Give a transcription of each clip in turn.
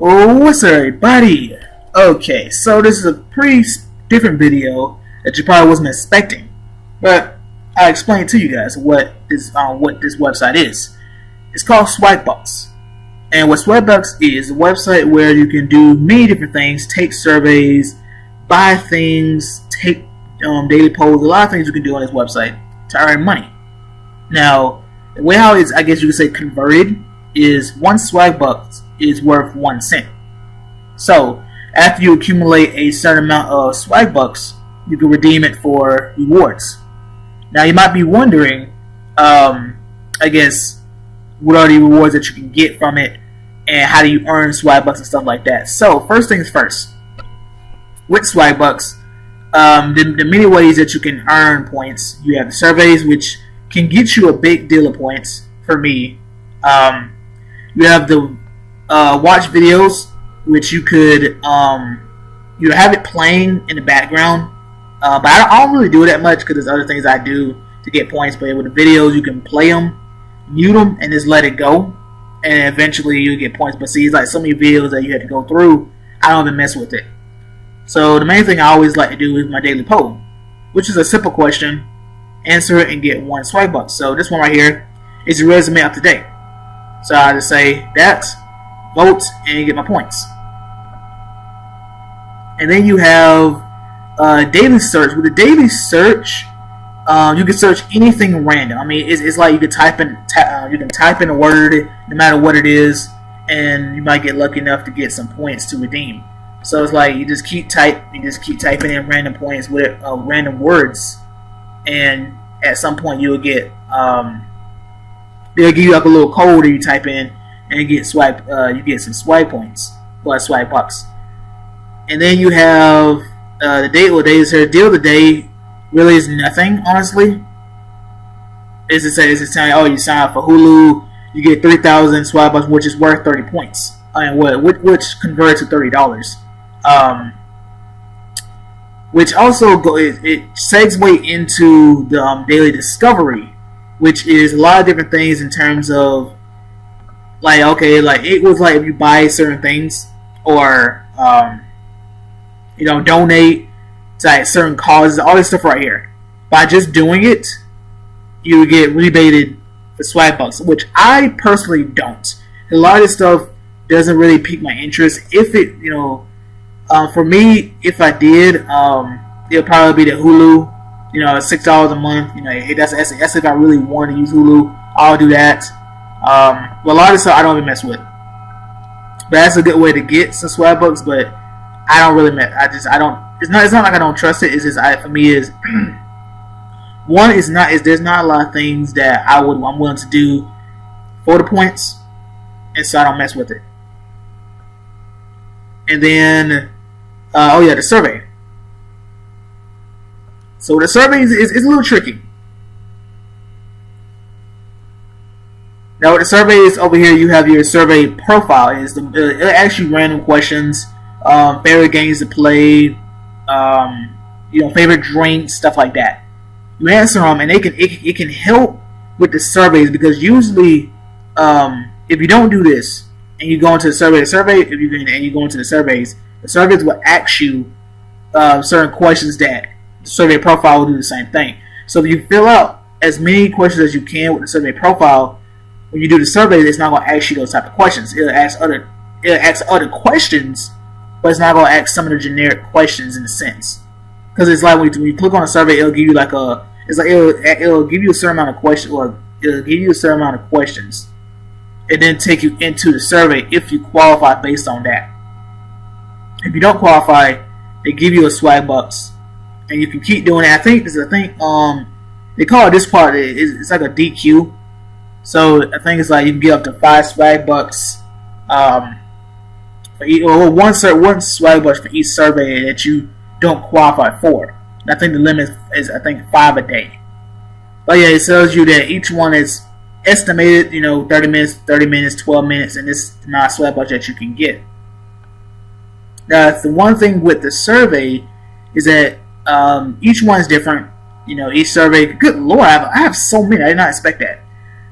Oh, what's up, everybody? Okay, so this is a pretty different video that you probably wasn't expecting, but I'll explain to you guys what this website is. It's called Swagbucks, and what Swagbucks is a website where you can do many different things: take surveys, buy things, take daily polls. A lot of things you can do on this website to earn money. Now, the way how it's, I guess you could say, converted is one Swagbucks is worth 1 cent. So after you accumulate a certain amount of Swagbucks, you can redeem it for rewards. Now you might be wondering, I guess, what are the rewards that you can get from it, and how do you earn Swagbucks and stuff like that. So first things first, with Swagbucks, the many ways that you can earn points. You have the surveys, which can get you a big deal of points. For me, you have the watch videos, which you could you have it playing in the background, but I don't really do it that much because there's other things I do to get points. But with the videos, you can play them, mute them, and just let it go, and eventually you get points. But see, it's like so many videos that you have to go through. I don't even mess with it. So the main thing I always like to do is my daily poll, which is a simple question: answer it and get 1 Swagbucks. So this one right here is your resume up to date. So I just say that, vote, and you get my points. And then you have daily search. With the daily search, you can search anything random. I mean, it's like you can type in a word, no matter what it is, and you might get lucky enough to get some points to redeem. So it's like you just keep typing in random points with random words, and at some point you'll get they'll give you like a little code that you type in, and you get you get some swag points or swag bucks. And then you have the deal of the day really is nothing, honestly. It's telling you, oh, you sign up for Hulu, you get 3,000 swag bucks, which is worth 30 points, and which converts to $30. Which also it segues into the daily discovery, which is a lot of different things in terms of it was like if you buy certain things or donate to like certain causes, all this stuff right here. By just doing it, you get rebated for Swagbucks, which I personally don't. A lot of this stuff doesn't really pique my interest. If it, for me, if I did, it'll probably be the Hulu. $6 a month. That's if I really want to use Hulu, I'll do that. But a lot of stuff I don't even mess with. But that's a good way to get some Swagbucks. But I don't really mess. I don't. It's not like I don't trust it. It's just for me is one is not is there's not a lot of things that I'm willing to do for the points, and so I don't mess with it. And then the survey. So the survey is a little tricky. Now with the surveys over here, you have your survey profile. It asks you random questions, favorite games to play, favorite drinks, stuff like that. You answer them, and it can help with the surveys, because usually, if you don't do this and you go into the surveys will ask you certain questions that the survey profile will do the same thing. So if you fill out as many questions as you can with the survey profile, when you do the survey, it's not going to ask you those type of questions. It'll ask other questions, but it's not going to ask some of the generic questions in a sense. Because it's like when you click on a survey, it'll give you it'll give you a certain amount of questions, or it'll give you a certain amount of questions, and then take you into the survey if you qualify based on that. If you don't qualify, they give you a Swagbucks, and you can keep doing it. I think they call it this part. It's like a DQ. So I think it's like you can get up to 5 Swagbucks for one Swagbucks for each survey that you don't qualify for. And I think the limit is 5 a day. But yeah, it tells you that each one is estimated, 30 minutes, 12 minutes, and this is the amount of Swagbucks that you can get. Now, the one thing with the survey is that each one is different. Each survey. Good Lord, I have so many. I did not expect that.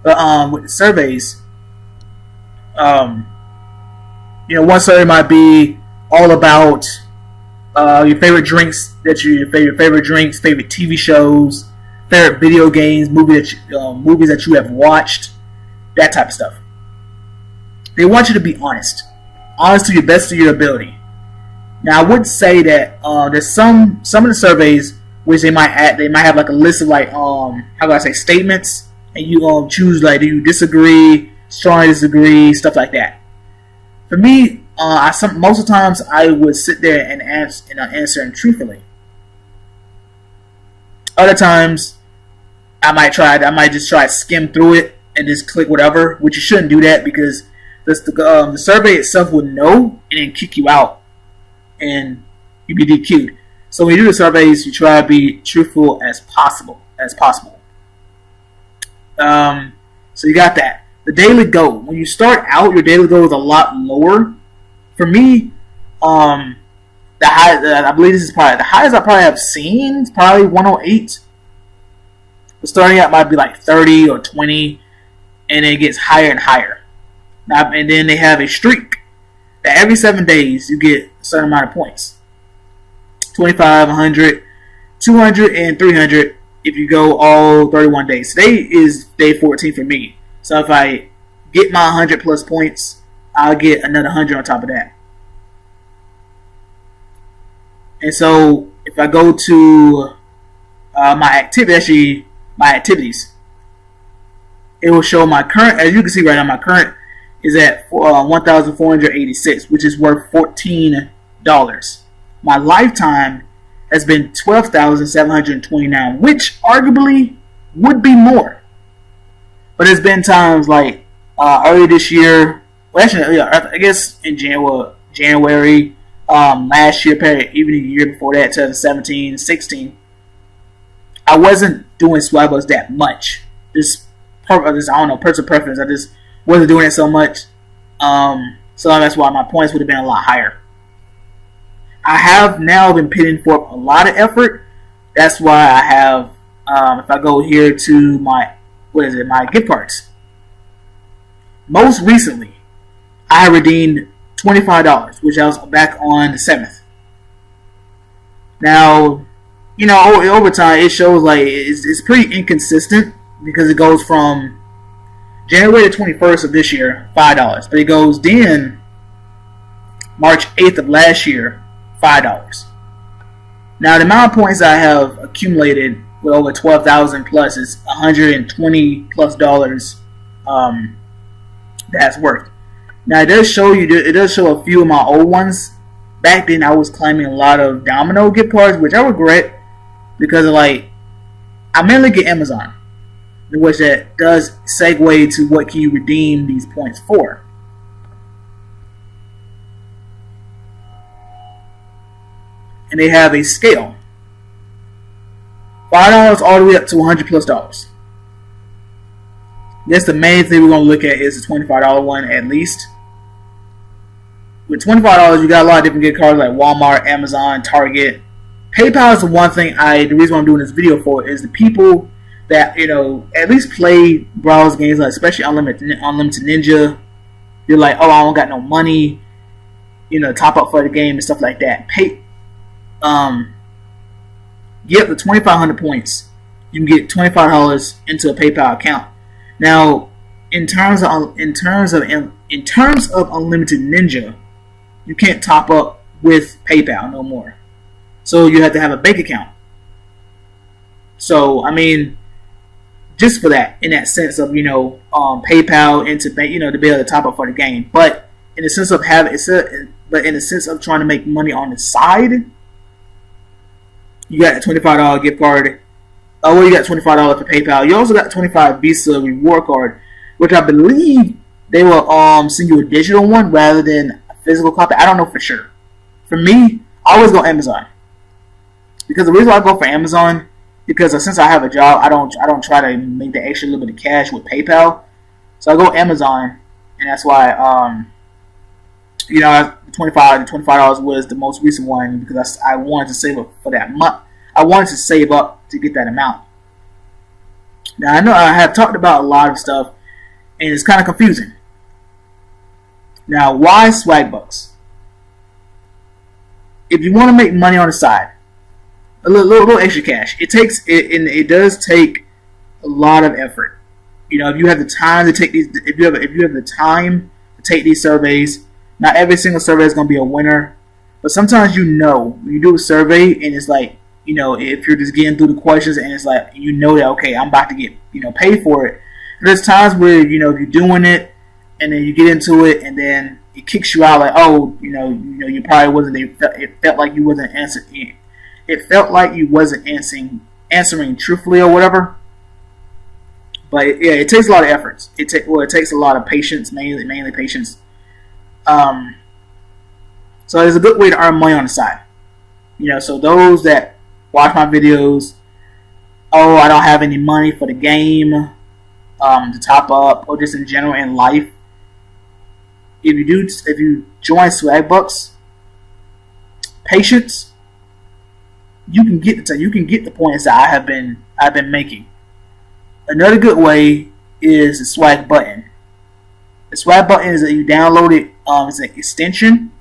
But with the surveys, one survey might be all about your favorite drinks your favorite drinks, favorite TV shows, favorite video games, movies that you have watched, that type of stuff. They want you to be honest to the best of your ability. Now, I would say that there's some of the surveys which they might have like a list of like statements, and you choose like, do you disagree, strongly disagree, stuff like that. For me, most of the times I would sit there and answer truthfully. Other times, I might just try to skim through it and just click whatever, which you shouldn't do that, because the survey itself would know and then kick you out, and you'd be DQ'd. So when you do the surveys, you try to be truthful as possible. So you got that. The daily goal. When you start out, your daily goal is a lot lower. For me, I believe this is probably the highest I probably have seen. It's probably 108. But starting out might be like 30 or 20, and then it gets higher and higher. And then they have a streak that every 7 days you get a certain amount of points. 25, 100, 200, and 300 if you go all 31 days. Today is day 14 for me. So if I get my 100 plus points, I'll get another 100 on top of that. And so if I go to my activities, it will show my current, as you can see right now, my current is at 1,486, which is worth $14. My lifetime has been 12,729, which arguably would be more. But there's been times like early this year, well, actually, I guess in January, last year, even the year before that, 2017, 16, I wasn't doing Swagbucks that much. Personal preference. I just wasn't doing it so much. So that's why my points would have been a lot higher. I have now been putting forth a lot of effort. That's why I have, if I go here to my gift cards. Most recently, I redeemed $25, which I was back on the 7th. Now, over time, it shows like it's pretty inconsistent, because it goes from January the 21st of this year, $5. But it goes then March 8th of last year, $5. Now, the amount of points I have accumulated with over 12,000 plus is $120 plus that's worth. Now, it does show a few of my old ones. Back then, I was claiming a lot of Domino gift cards, which I regret, because I mainly get Amazon, which that does segue to what can you redeem these points for. And they have a scale. $5 all the way up to $100 plus dollars. That's the main thing we're going to look at, is the $25 one at least. With $25, you got a lot of different gift cards like Walmart, Amazon, Target. PayPal is the one thing the reason why I'm doing this video for is the people that, at least play browse games, like especially Unlimited Ninja. You're like, oh, I don't got no money, top up for the game and stuff like that. Get up to 2,500 points. You can get $25 into a PayPal account. Now, in terms of Unlimited Ninja, you can't top up with PayPal no more. So you have to have a bank account. So just for that, in that sense of PayPal into bank, to be able to top up for the game. But in the sense of trying to make money on the side, you got a $25 gift card. You got $25 for PayPal. You also got $25 Visa reward card, which I believe they will send you a digital one rather than a physical copy. I don't know for sure. For me, I always go Amazon, because the reason why I go for Amazon, because since I have a job, I don't try to make the extra little bit of cash with PayPal. So I go Amazon, and that's why $25 was the most recent one, because I wanted to save up for that month. I wanted to save up to get that amount. Now, I know I have talked about a lot of stuff, and it's kind of confusing. Now, why Swagbucks? If you want to make money on the side, a little extra cash, it does take a lot of effort. You know, if you have the time to take these, if you have the time to take these surveys, not every single survey is going to be a winner, but sometimes when you do a survey and it's like, you know, if you're just getting through the questions and it's like, you know that, okay, I'm about to get, you know, paid for it. There's times where, you know, if you're doing it and then you get into it and then it kicks you out like, oh, you know, you probably wasn't. It felt like you wasn't answering. It felt like you wasn't answering truthfully or whatever. But yeah, it takes a lot of efforts. It takes a lot of patience, mainly patience. So it's a good way to earn money on the side. You know, so those that watch my videos, oh, I don't have any money for the game to top up, or just in general in life. If you join Swagbucks, patience, you can get the points that I've been making. Another good way is the swag button. The swag button is that you download it. It's an extension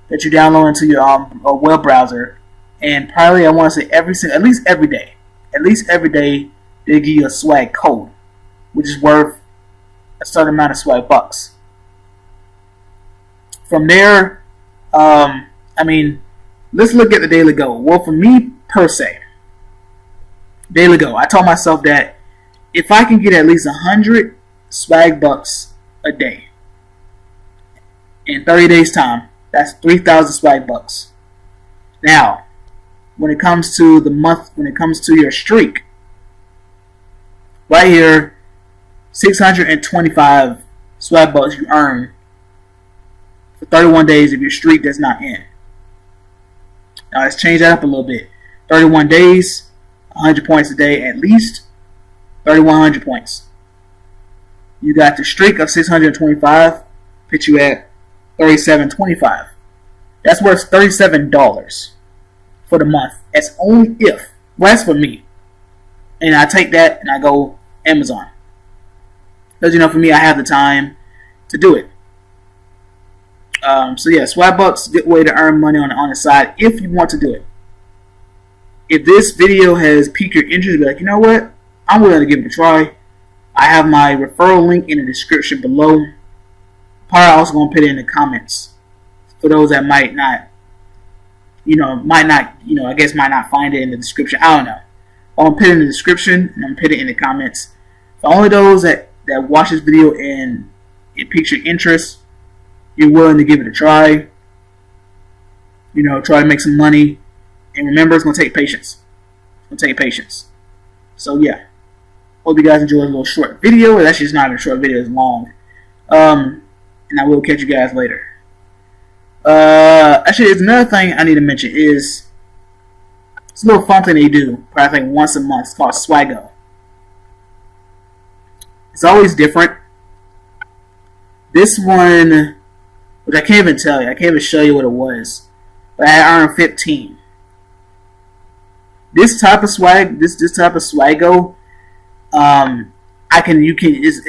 that you download into your web browser, and probably I want to say at least every day they give you a swag code, which is worth a certain amount of Swagbucks. From there, I mean, let's look at the daily goal. Well, for me per se, daily goal, I told myself that if I can get at least 100 Swagbucks a day in 30 days time, that's 3,000 Swagbucks. Now, when it comes to the month, when it comes to your streak, right here, 625 Swagbucks you earn for 31 days if your streak does not end. Now let's change that up a little bit. 31 days, 100 points a day at least, 3,100 points. You got the streak of 625, put you at 37.25. That's worth $37 for the month. That's only if. Well, that's for me. And I take that and I go Amazon. Because, you know, for me, I have the time to do it. So yeah, Swagbucks, good way to earn money on the side if you want to do it. If this video has piqued your interest, be like, you know what? I'm willing to give it a try. I have my referral link in the description below. Probably also going to put it in the comments for those that might not find it in the description. I don't know. I'm going to put it in the description and I'm going to put it in the comments. For only those that watch this video and it piques your interest, you're willing to give it a try. You know, try to make some money. And remember, it's going to take patience. It's going to take patience. So yeah. Hope you guys enjoyed a little short video. It's actually not even a short video, it's long. And I will catch you guys later. Actually, there's another thing I need to mention is it's a little fun thing they do, probably like once a month. It's called Swaggo. It's always different. This one, which I can't even tell you, I can't even show you what it was, but I earned 15. This type of Swaggo,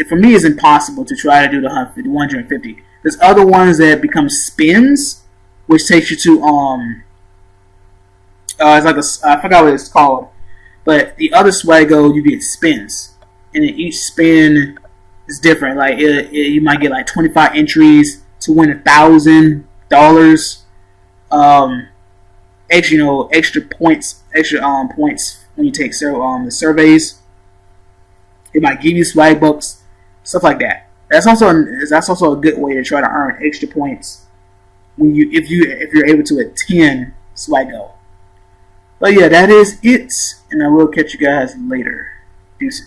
for me, it's impossible to try to do the 150. There's other ones that become spins, which takes you to it's like I forgot what it's called, but the other Swaggo you get spins, and then each spin is different. Like you might get like 25 entries to win $1,000. Extra points when you take the surveys. It might give you Swagbucks, stuff like that. That's also a good way to try to earn extra points if you're able to attend Swaggo. But yeah, that is it, and I will catch you guys later. Deuces.